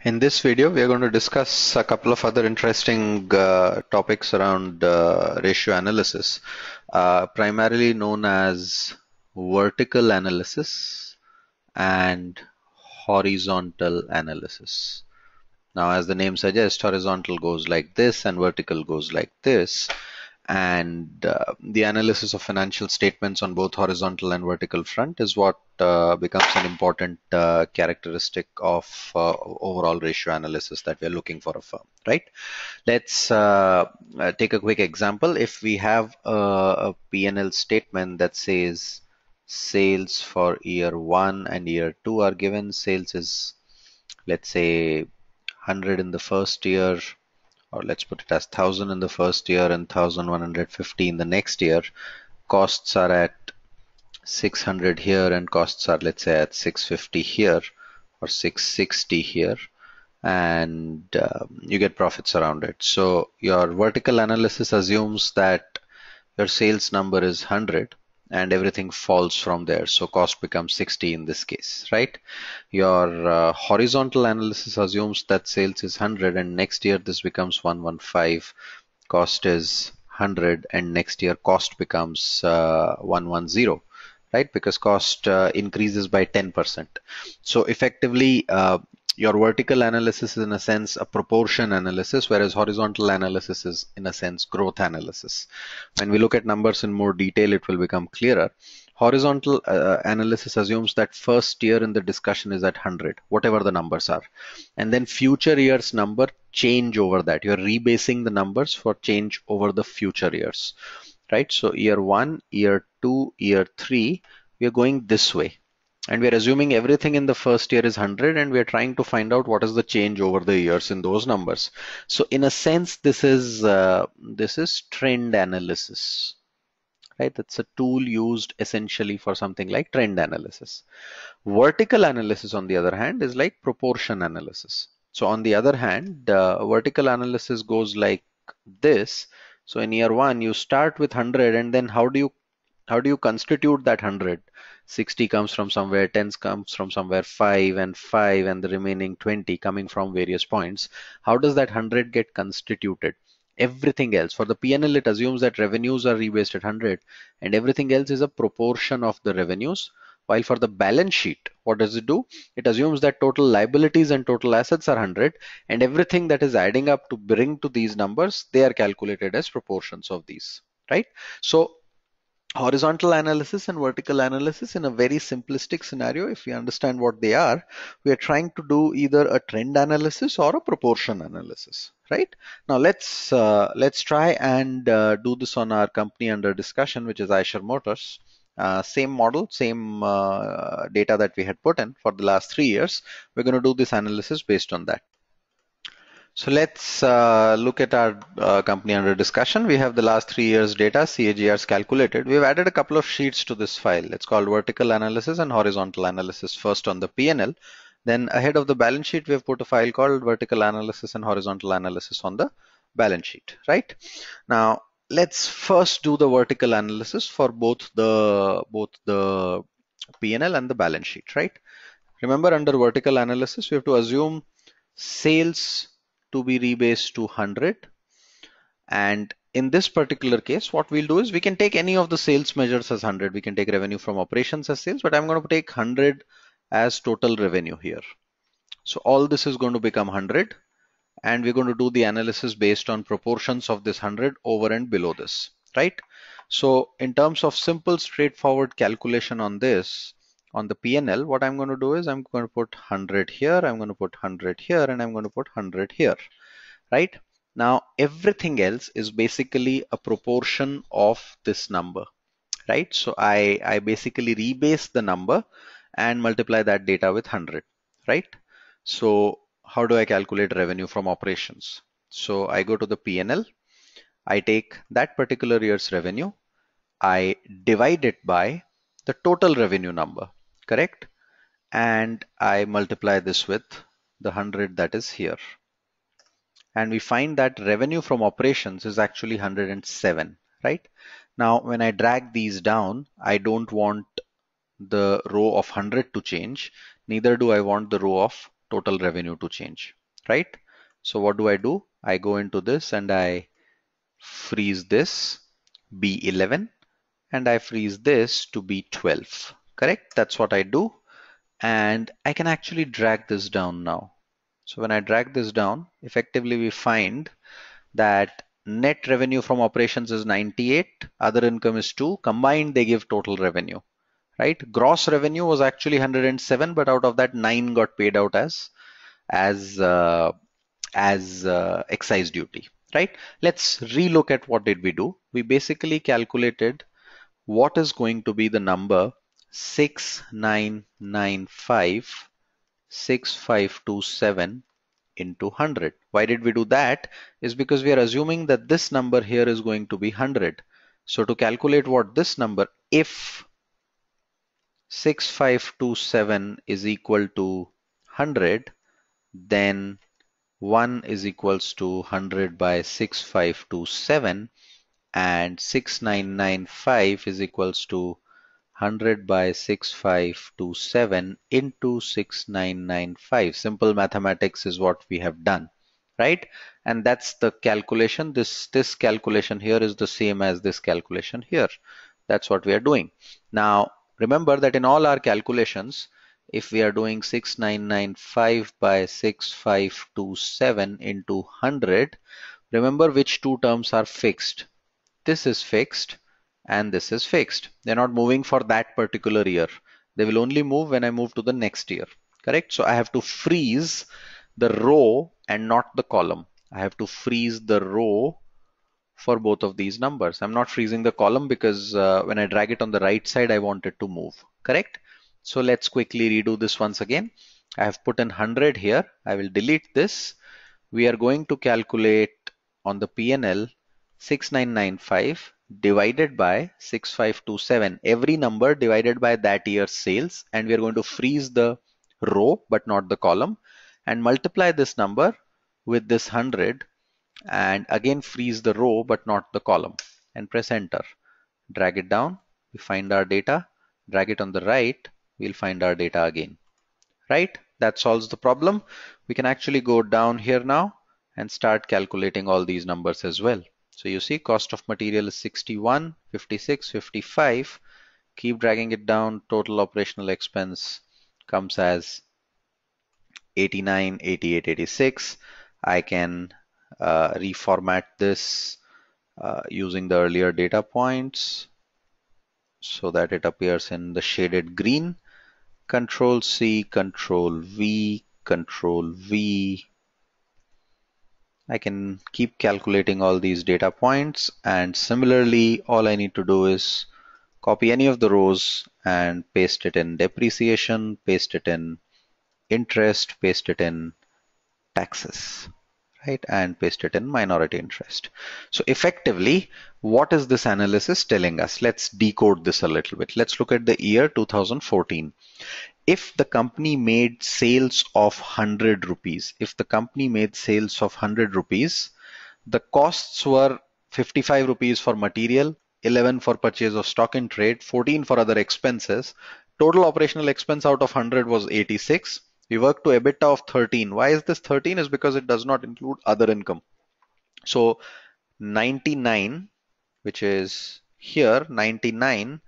In this video, we are going to discuss a couple of other interesting topics around ratio analysis, primarily known as vertical analysis and horizontal analysis. Now, as the name suggests, horizontal goes like this and vertical goes like this. And the analysis of financial statements on both horizontal and vertical front is what becomes an important characteristic of overall ratio analysis that we're looking for a firm, right? Let's take a quick example. If we have a P&L statement that says sales for year 1 and year 2 are given, sales is, let's say, 100 in the first year, or let's put it as 1000 in the first year and 1150 in the next year. Costs are at 600 here and costs are, let's say, at 650 here or 660 here, and you get profits around it. So your vertical analysis assumes that your sales number is 100 and everything falls from there. So cost becomes 60 in this case, right? Your horizontal analysis assumes that sales is 100 and next year this becomes 115, cost is 100 and next year cost becomes 110, right? Because cost increases by 10%. So effectively, your vertical analysis is in a sense a proportion analysis, whereas horizontal analysis is in a sense growth analysis. When we look at numbers in more detail, it will become clearer. Horizontal analysis assumes that first year in the discussion is at 100, whatever the numbers are. And then future years number change over that. You're rebasing the numbers for change over the future years, right? So year 1, year 2, year 3, we are going this way. And we are assuming everything in the first year is 100 and we are trying to find out what is the change over the years in those numbers. So in a sense, this is trend analysis, right? That's a tool used essentially for something like trend analysis. Vertical analysis, on the other hand, is like proportion analysis. So on the other hand, vertical analysis goes like this. So in year 1, you start with 100 and then how do you constitute that 100? 60 comes from somewhere, 10 comes from somewhere, 5 and 5 and the remaining 20 coming from various points. How does that 100 get constituted? Everything else, for the P&L, it assumes that revenues are rebased at 100 and everything else is a proportion of the revenues. While for the balance sheet, what does it do? It assumes that total liabilities and total assets are 100 and everything that is adding up to bring to these numbers, they are calculated as proportions of these, right? So horizontal analysis and vertical analysis, in a very simplistic scenario, if we understand what they are, we are trying to do either a trend analysis or a proportion analysis, right? Now let's try and do this on our company under discussion, which is Eicher Motors. Same model, same data that we had put in for the last 3 years. We're going to do this analysis based on that. So let's look at our company under discussion. We have the last 3 years data, CAGRs calculated. We've added a couple of sheets to this file. It's called vertical analysis and horizontal analysis first on the P&L. Then ahead of the balance sheet, we've put a file called vertical analysis and horizontal analysis on the balance sheet, right? Now, let's first do the vertical analysis for both the P&L and the balance sheet, right? Remember, under vertical analysis, we have to assume sales to be rebased to 100. And in this particular case, what we'll do is we can take any of the sales measures as 100. We can take revenue from operations as sales, but I'm going to take 100 as total revenue here. So all this is going to become 100. And we're going to do the analysis based on proportions of this 100 over and below this, right? So in terms of simple, straightforward calculation on this, on the P&L, what I'm going to do is I'm going to put 100 here, I'm going to put 100 here, and I'm going to put 100 here, right? Now, everything else is basically a proportion of this number, right? So I basically rebase the number and multiply that data with 100, right? So how do I calculate revenue from operations? So I go to the P&L, I take that particular year's revenue, I divide it by the total revenue number, correct? And I multiply this with the 100 that is here. And we find that revenue from operations is actually 107, right? Now, when I drag these down, I don't want the row of 100 to change, neither do I want the row of total revenue to change, right? So what do? I go into this and I freeze this B11 and I freeze this to B12, correct? That's what I do. And I can actually drag this down now. So when I drag this down, effectively we find that net revenue from operations is 98, other income is 2, combined they give total revenue, right? Gross revenue was actually 107, but out of that 9 got paid out as uh, as excise duty, right? Let's relook at what did we do. We basically calculated what is going to be the number 6995 6527 into 100. Why did we do that? Is because we are assuming that this number here is going to be 100. So to calculate what this number, if 6527 is equal to 100, then 1 is equals to 100 by 6527 and 6995 is equals to 100 by 6527 into 6995. Simple mathematics is what we have done, right? And that's the calculation. This calculation here is the same as this calculation here. That's what we are doing. Now, remember that in all our calculations, if we are doing 6995 by 6527 into 100, remember which two terms are fixed. This is fixed and this is fixed. They're not moving for that particular year. They will only move when I move to the next year, correct? So I have to freeze the row and not the column. I have to freeze the row for both of these numbers. I'm not freezing the column because when I drag it on the right side, I want it to move, correct? So let's quickly redo this once again. I have put in 100 here. I will delete this. We are going to calculate on the P&L 6995 divided by 6527. Every number divided by that year's sales, and we are going to freeze the row but not the column and multiply this number with this 100 and again freeze the row but not the column and press enter. Drag it down, we find our data. Drag it on the right, we'll find our data again, right? That solves the problem. We can actually go down here now and start calculating all these numbers as well. So you see cost of material is 61, 56, 55. Keep dragging it down. Total operational expense comes as 89, 88, 86. I can reformat this using the earlier data points so that it appears in the shaded green. Control C, Control V, Control V. I can keep calculating all these data points, and similarly all I need to do is copy any of the rows and paste it in depreciation, paste it in interest, paste it in taxes, right? And paste it in minority interest. So effectively, what is this analysis telling us? Let's decode this a little bit. Let's look at the year 2014. If the company made sales of 100 rupees, if the company made sales of 100 rupees, the costs were 55 rupees for material, 11 for purchase of stock in trade, 14 for other expenses. Total operational expense out of 100 was 86. We worked to EBITDA of 13. Why is this 13? Is because it does not include other income. So 99, which is here, 99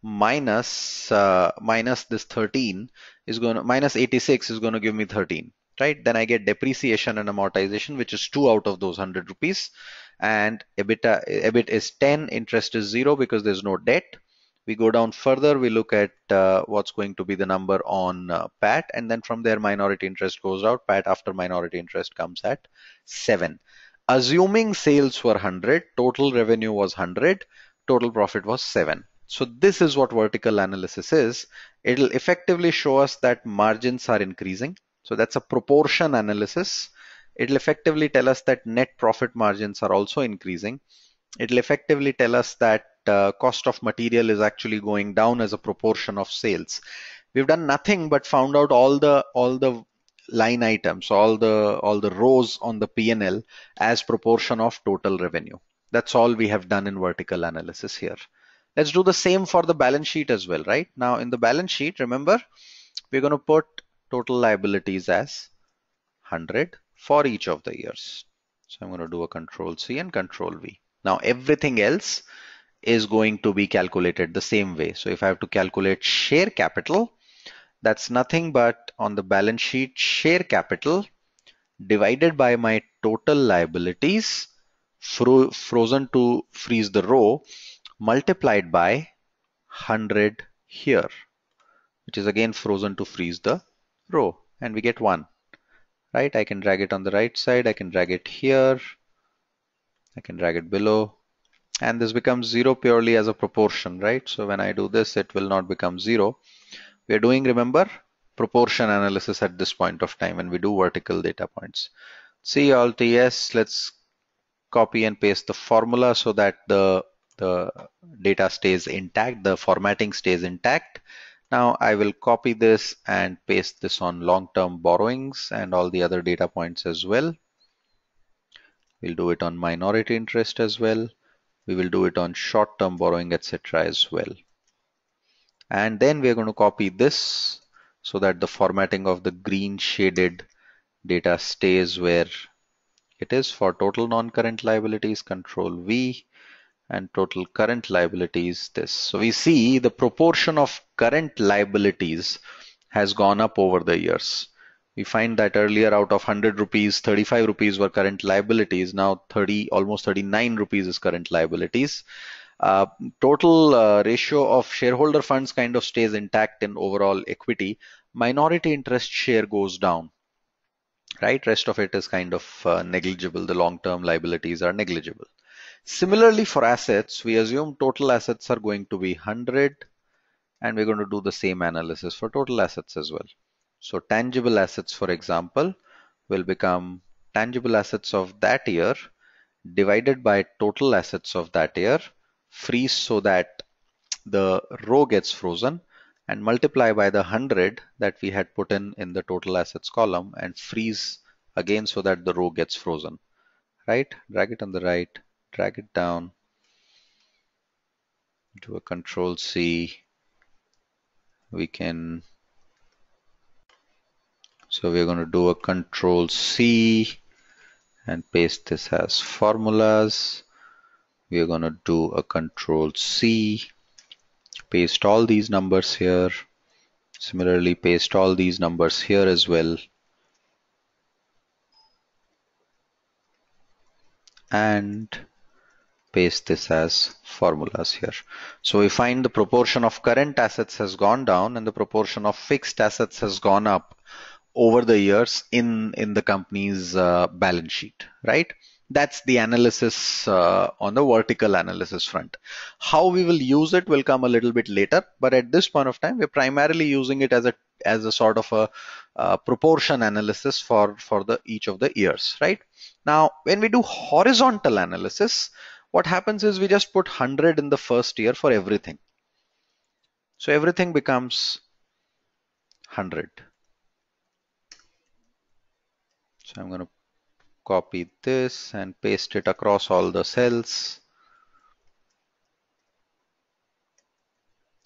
minus this 13 is going to minus 86 is going to give me 13, right? Then I get depreciation and amortization, which is 2 out of those 100 rupees, and EBIT is 10, interest is 0 because there's no debt. We go down further, we look at what's going to be the number on PAT, and then from there minority interest goes out. PAT after minority interest comes at 7. Assuming sales were 100, total revenue was 100, total profit was 7. So this is what vertical analysis is. It'll effectively show us that margins are increasing. So that's a proportion analysis. It'll effectively tell us that net profit margins are also increasing. It'll effectively tell us that cost of material is actually going down as a proportion of sales. We've done nothing but found out all the line items, all the rows on the P&L as proportion of total revenue. That's all we have done in vertical analysis here. Let's do the same for the balance sheet as well, right? Now in the balance sheet, remember, we're going to put total liabilities as 100 for each of the years. So I'm going to do a Control C and Control V. Now everything else is going to be calculated the same way. So if I have to calculate share capital, that's nothing but on the balance sheet share capital divided by my total liabilities frozen to freeze the row multiplied by 100 here, which is again frozen to freeze the row, and we get 1, right? I can drag it on the right side, I can drag it here, I can drag it below, and this becomes 0 purely as a proportion, right? So when I do this, it will not become 0. We are doing, remember, proportion analysis at this point of time when we do vertical data points. C Alt S, let's copy and paste the formula so that the data stays intact, the formatting stays intact. Now I will copy this and paste this on long-term borrowings and all the other data points as well. We'll do it on minority interest as well. We will do it on short-term borrowing, etc. as well. And then we're going to copy this so that the formatting of the green shaded data stays where it is for total non-current liabilities. Control V, and total current liabilities this. So we see the proportion of current liabilities has gone up over the years. We find that earlier out of 100 rupees, 35 rupees were current liabilities. Now almost 39 rupees is current liabilities. Total ratio of shareholder funds kind of stays intact in overall equity. Minority interest share goes down, right? Rest of it is kind of negligible. The long-term liabilities are negligible. Similarly, for assets, we assume total assets are going to be 100, and we're going to do the same analysis for total assets as well. So tangible assets, for example, will become tangible assets of that year divided by total assets of that year, freeze so that the row gets frozen, and multiply by the 100 that we had put in the total assets column, and freeze again so that the row gets frozen, right? Drag it on the right, drag it down, do a Control C. So we're going to do a Control C and paste this as formulas. We're going to do a Control C, paste all these numbers here. Similarly, paste all these numbers here as well. And paste this as formulas here. So we find the proportion of current assets has gone down and the proportion of fixed assets has gone up over the years in the company's balance sheet, right? That's the analysis on the vertical analysis front. How we will use it will come a little bit later, but at this point of time, we're primarily using it as a sort of a proportion analysis for each of the years, right? Now, when we do horizontal analysis, what happens is we just put 100 in the first year for everything. So everything becomes 100. So I'm going to copy this and paste it across all the cells.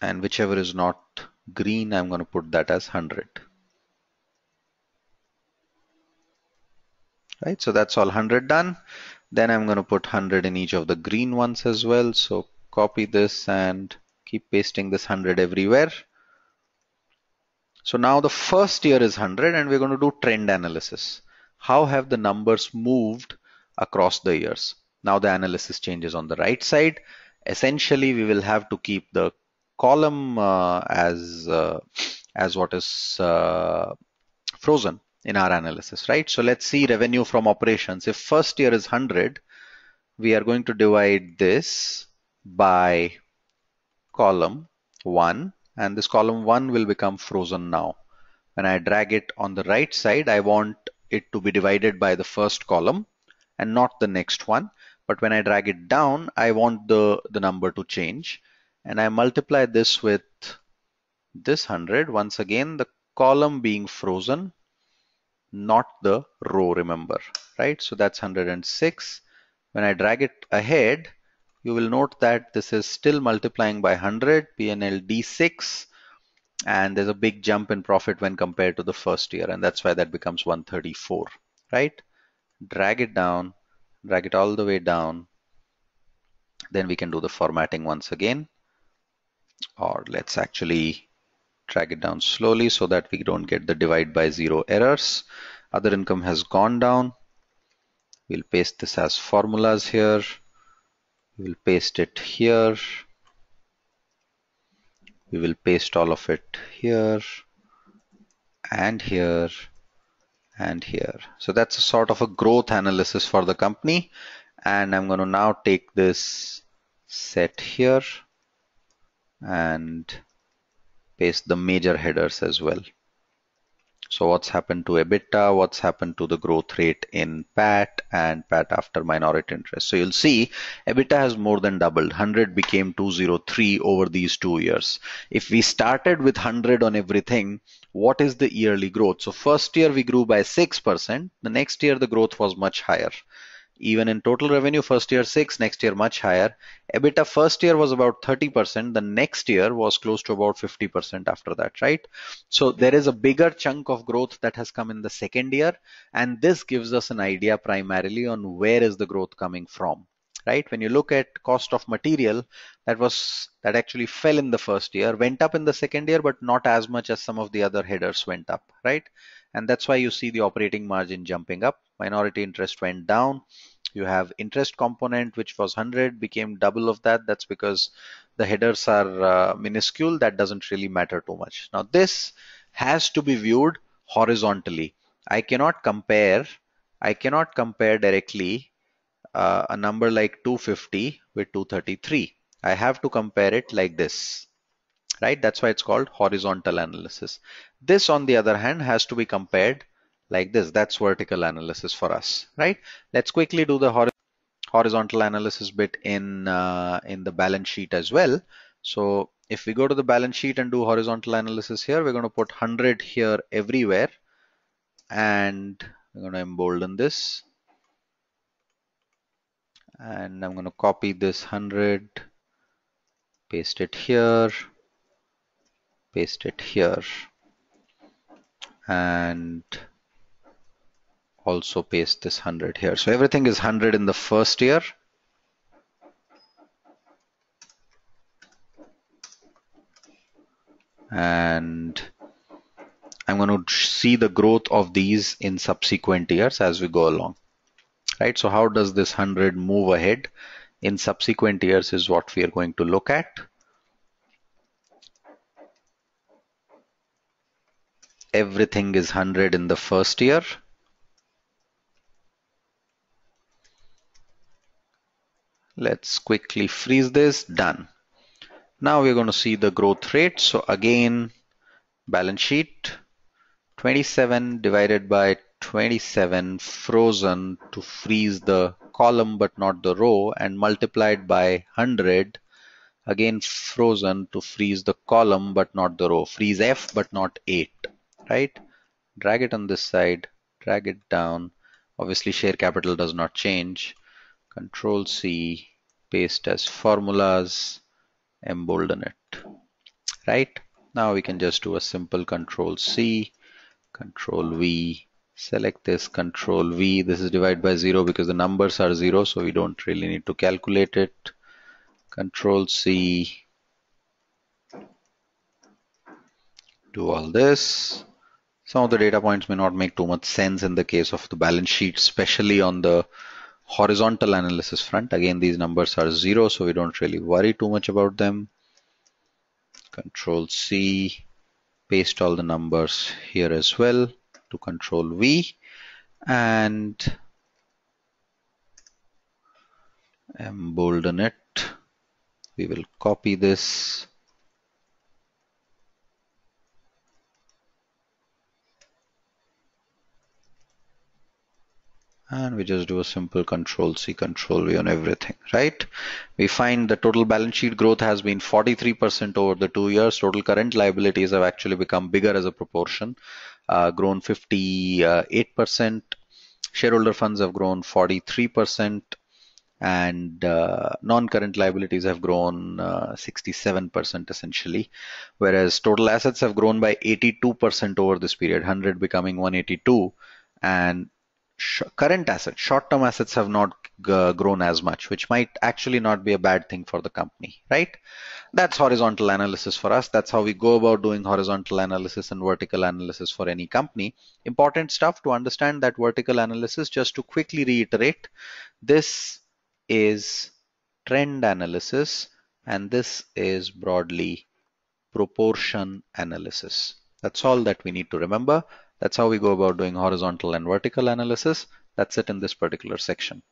And whichever is not green, I'm going to put that as 100. Right, so that's all 100 done. Then I'm going to put 100 in each of the green ones as well. So copy this and keep pasting this 100 everywhere. So now the first year is 100 and we're going to do trend analysis. How have the numbers moved across the years? Now the analysis changes on the right side. Essentially, we will have to keep the column as what is frozen in our analysis, right? So let's see revenue from operations. If first year is 100, we are going to divide this by column 1, and this column 1 will become frozen now. When I drag it on the right side, I want it to be divided by the first column and not the next one. But when I drag it down, I want the number to change. And I multiply this with this 100. Once again, the column being frozen, not the row, remember, right? So that's 106. When I drag it ahead, you will note that this is still multiplying by 100, PNL D6. and there's a big jump in profit when compared to the first year, and that's why that becomes 134, right? Drag it down, drag it all the way down. Then we can do the formatting once again, or let's actually drag it down slowly so that we don't get the divide by zero errors. Other income has gone down. We'll paste this as formulas here. We'll paste it here. We will paste all of it here and here and here. So that's a sort of a growth analysis for the company. And I'm going to now take this set here and paste the major headers as well. So what's happened to EBITDA, what's happened to the growth rate in PAT and PAT after minority interest. So you'll see EBITDA has more than doubled. 100 became 203 over these 2 years. If we started with 100 on everything, what is the yearly growth? So first year we grew by 6%. The next year the growth was much higher. Even in total revenue, first year 6, next year much higher. EBITDA first year was about 30%. The next year was close to about 50% after that, right? So there is a bigger chunk of growth that has come in the second year. And this gives us an idea primarily on where is the growth coming from, right? When you look at cost of material, that actually fell in the first year, went up in the second year, but not as much as some of the other headers went up, right? And that's why you see the operating margin jumping up. Minority interest went down. You have interest component, which was 100, became double of that. That's because the headers are minuscule. That doesn't really matter too much. Now this has to be viewed horizontally. I cannot compare directly a number like 250 with 233. I have to compare it like this, right? That's why it's called horizontal analysis. This, on the other hand, has to be compared like this. That's vertical analysis for us, right? Let's quickly do the horizontal analysis bit in the balance sheet as well. So if we go to the balance sheet and do horizontal analysis here, we're going to put 100 here everywhere, and we're going to embolden this. And I'm going to copy this 100, paste it here, paste it here, and also paste this 100 here. So everything is 100 in the first year. And I'm going to see the growth of these in subsequent years as we go along, right? So how does this 100 move ahead in subsequent years is what we are going to look at. Everything is 100 in the first year. Let's quickly freeze this. Done. Now we're going to see the growth rate. So again, balance sheet, 27 divided by 27 frozen to freeze the column but not the row, and multiplied by 100, again frozen to freeze the column but not the row. Freeze F but not 8, right? Drag it on this side, drag it down. Obviously share capital does not change. Control C, paste as formulas, embolden it, right? Now we can just do a simple Control C, Control V, select this, Control V. This is divided by 0 because the numbers are 0, so we don't really need to calculate it. Control C, do all this. Some of the data points may not make too much sense in the case of the balance sheet, especially on the horizontal analysis front. Again, these numbers are 0, so we don't really worry too much about them. Control C, paste all the numbers here as well to Control V, and embolden it. We will copy this, and we just do a simple Control C, Control V on everything, right? We find the total balance sheet growth has been 43% over the 2 years. Total current liabilities have actually become bigger as a proportion, grown 58%. Shareholder funds have grown 43%. and non-current liabilities have grown 67% essentially, whereas total assets have grown by 82% over this period, 100 becoming 182, and current assets, short-term assets have not grown as much, which might actually not be a bad thing for the company, right? That's horizontal analysis for us. That's how we go about doing horizontal analysis and vertical analysis for any company. Important stuff to understand that vertical analysis, just to quickly reiterate, this is trend analysis and this is broadly proportion analysis. That's all that we need to remember. That's how we go about doing horizontal and vertical analysis. That's it in this particular section.